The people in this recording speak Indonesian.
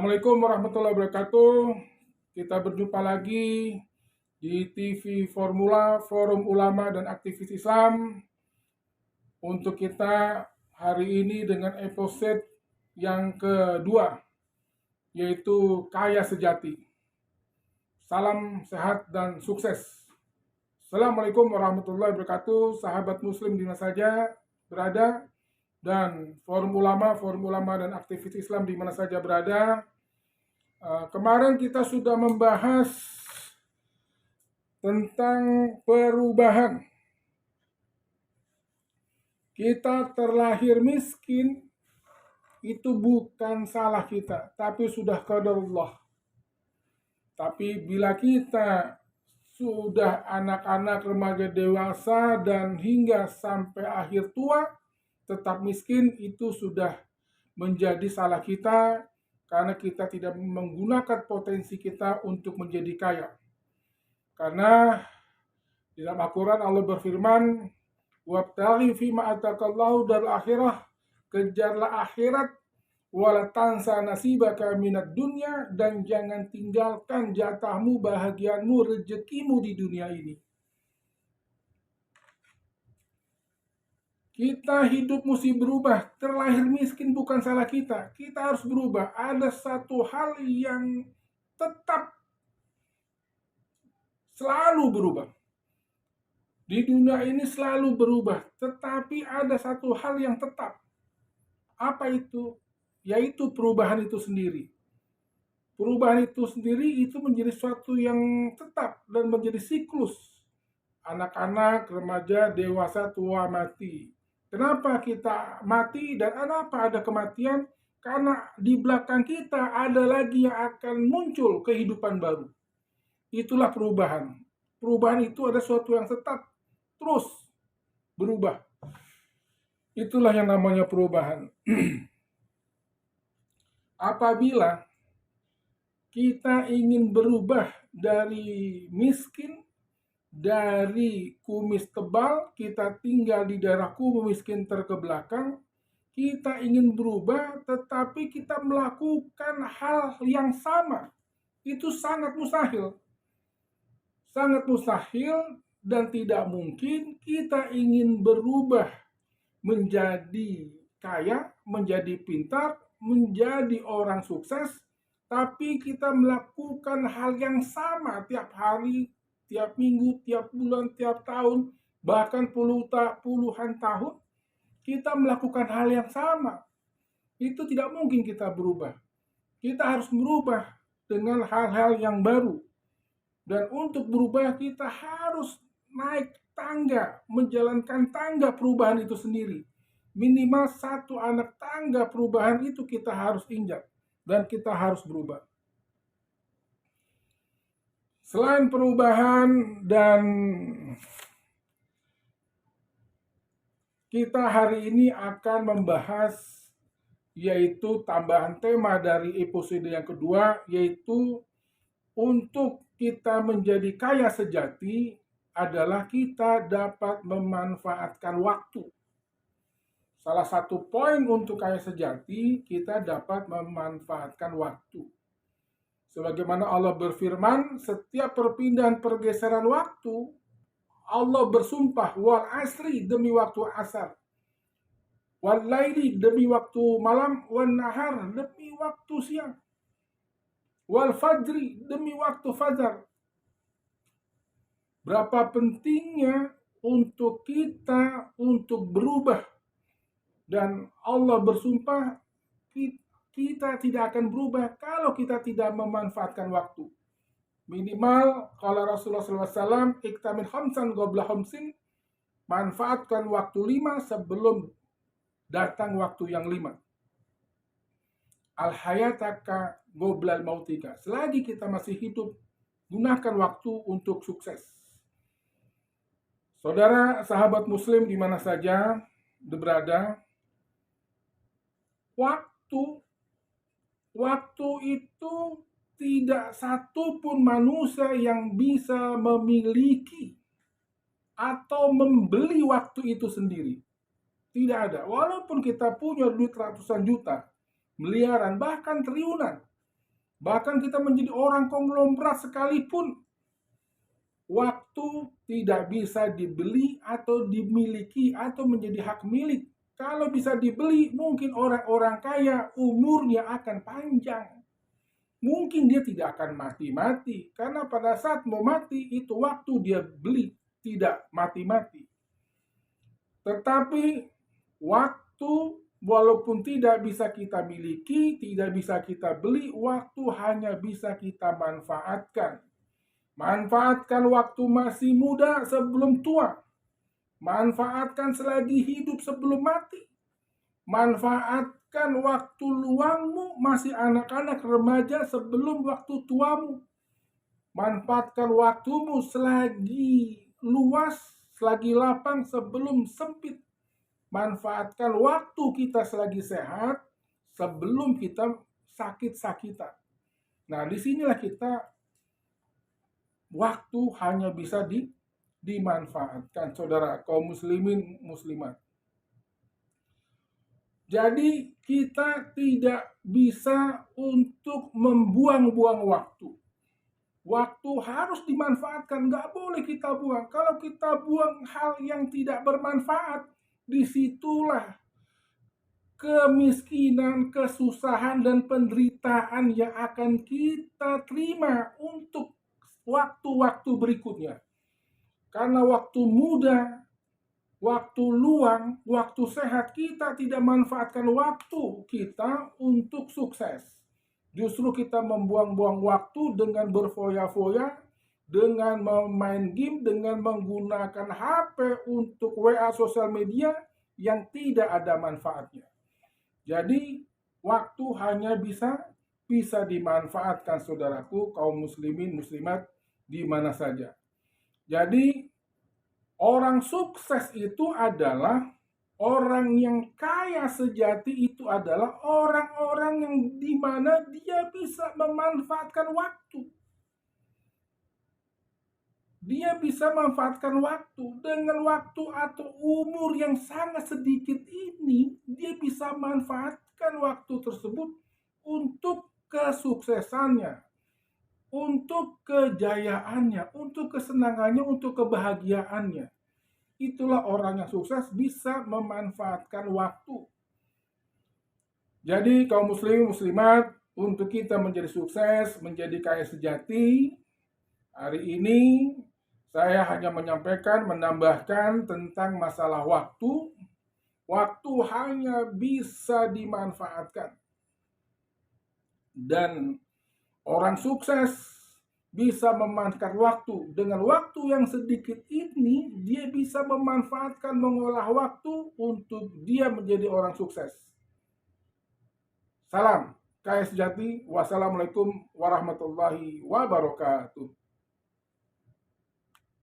Assalamualaikum warahmatullahi wabarakatuh. Kita berjumpa lagi di TV Formula, Forum Ulama dan Aktivis Islam. Untuk kita hari ini dengan episode yang kedua, yaitu Kaya Sejati. Salam sehat dan sukses. Assalamualaikum warahmatullahi wabarakatuh, sahabat muslim di mana saja berada, dan forum ulama dan aktivis Islam di mana saja berada. Kemarin kita sudah membahas tentang perubahan. Kita terlahir miskin itu bukan salah kita, tapi sudah qadarullah. Tapi bila kita sudah anak-anak, remaja, dewasa, dan hingga sampai akhir tua tetap miskin, itu sudah menjadi salah kita karena kita tidak menggunakan potensi kita untuk menjadi kaya. Karena di dalam Al-Quran Allah berfirman, wabtaghi fima atakallahu dal akhirah, kejarlah akhirat, wala tansa nasibaka minad dunya, dan jangan tinggalkan jatahmu, bahagianmu, rezekimu di dunia ini. Kita hidup mesti berubah. Terlahir miskin bukan salah kita. Kita harus berubah. Ada satu hal yang tetap selalu berubah. Di dunia ini selalu berubah. Tetapi ada satu hal yang tetap. Apa itu? Yaitu perubahan itu sendiri. Perubahan itu sendiri itu menjadi suatu yang tetap dan menjadi siklus. Anak-anak, remaja, dewasa, tua, mati. Kenapa kita mati dan kenapa ada kematian? Karena di belakang kita ada lagi yang akan muncul kehidupan baru. Itulah perubahan. Perubahan itu ada sesuatu yang tetap, terus berubah. Itulah yang namanya perubahan. Apabila kita ingin berubah dari miskin, dari kumis tebal, kita tinggal di daerah kumuh miskin terkebelakang, kita ingin berubah tetapi kita melakukan hal yang sama, itu sangat mustahil. Sangat mustahil dan tidak mungkin. Kita ingin berubah menjadi kaya, menjadi pintar, menjadi orang sukses, tapi kita melakukan hal yang sama tiap hari, tiap minggu, tiap bulan, tiap tahun, bahkan puluhan tahun, kita melakukan hal yang sama. Itu tidak mungkin kita berubah. Kita harus berubah dengan hal-hal yang baru. Dan untuk berubah kita harus naik tangga, menjalankan tangga perubahan itu sendiri. Minimal satu anak tangga perubahan itu kita harus injak. Dan kita harus berubah. Selain perubahan, dan kita hari ini akan membahas, yaitu tambahan tema dari episode yang kedua, yaitu untuk kita menjadi kaya sejati adalah kita dapat memanfaatkan waktu. Salah satu poin untuk kaya sejati, kita dapat memanfaatkan waktu. Sebagaimana Allah berfirman, setiap perpindahan pergeseran waktu, Allah bersumpah, wal asri demi waktu asar, wal laili demi waktu malam, wal nahar demi waktu siang, wal fajri demi waktu fajar. Berapa pentingnya untuk kita untuk berubah. Dan Allah bersumpah, kita tidak akan berubah kalau kita tidak memanfaatkan waktu. Minimal kalau Rasulullah SAW, iktamil khamsan qabla khamsin, manfaatkan waktu 5 sebelum datang waktu yang 5. Al-hayataka qoblal mautika. Selagi kita masih hidup, gunakan waktu untuk sukses. Saudara, sahabat muslim di mana saja berada, waktu itu tidak satu pun manusia yang bisa memiliki atau membeli waktu itu sendiri. Tidak ada. Walaupun kita punya duit ratusan juta, miliaran, bahkan triliunan, Bahkan kita menjadi orang konglomerat sekalipun, waktu tidak bisa dibeli atau dimiliki atau menjadi hak milik. Kalau bisa dibeli, mungkin orang-orang kaya umurnya akan panjang. Mungkin dia tidak akan mati-mati, karena pada saat mau mati itu waktu dia beli, tidak mati-mati. Tetapi waktu walaupun tidak bisa kita miliki, tidak bisa kita beli, waktu hanya bisa kita manfaatkan. Manfaatkan waktu masih muda sebelum tua. Manfaatkan selagi hidup sebelum mati. Manfaatkan waktu luangmu masih anak-anak remaja sebelum waktu tuamu. Manfaatkan waktumu selagi luas, selagi lapang sebelum sempit. Manfaatkan waktu kita selagi sehat sebelum kita sakit-sakitan. Nah, disinilah kita waktu hanya bisa dimanfaatkan, saudara kaum muslimin muslimat. Jadi kita tidak bisa untuk membuang-buang waktu. Waktu harus dimanfaatkan, nggak boleh kita buang. Kalau kita buang hal yang tidak bermanfaat, disitulah kemiskinan, kesusahan, dan penderitaan yang akan kita terima untuk waktu-waktu berikutnya. Karena waktu muda, waktu luang, waktu sehat, kita tidak manfaatkan waktu kita untuk sukses. Justru kita membuang-buang waktu dengan berfoya-foya, dengan main game, dengan menggunakan HP untuk WA sosial media yang tidak ada manfaatnya. Jadi waktu hanya bisa dimanfaatkan, saudaraku kaum muslimin muslimat di mana saja. Jadi orang sukses itu adalah orang yang kaya sejati, itu adalah orang-orang yang dimana dia bisa memanfaatkan waktu. Dia bisa memanfaatkan waktu. Dengan waktu atau umur yang sangat sedikit ini, dia bisa manfaatkan waktu tersebut untuk kesuksesannya, untuk kejayaannya, untuk kesenangannya, untuk kebahagiaannya. Itulah orang yang sukses bisa memanfaatkan waktu. Jadi kaum muslim muslimat, untuk kita menjadi sukses, menjadi kaya sejati, hari ini saya hanya menyampaikan, menambahkan tentang masalah waktu. Waktu hanya bisa dimanfaatkan. Dan orang sukses bisa memanfaatkan waktu. Dengan waktu yang sedikit ini, dia bisa memanfaatkan, mengolah waktu untuk dia menjadi orang sukses. Salam kaya sejati. Wassalamualaikum warahmatullahi wabarakatuh.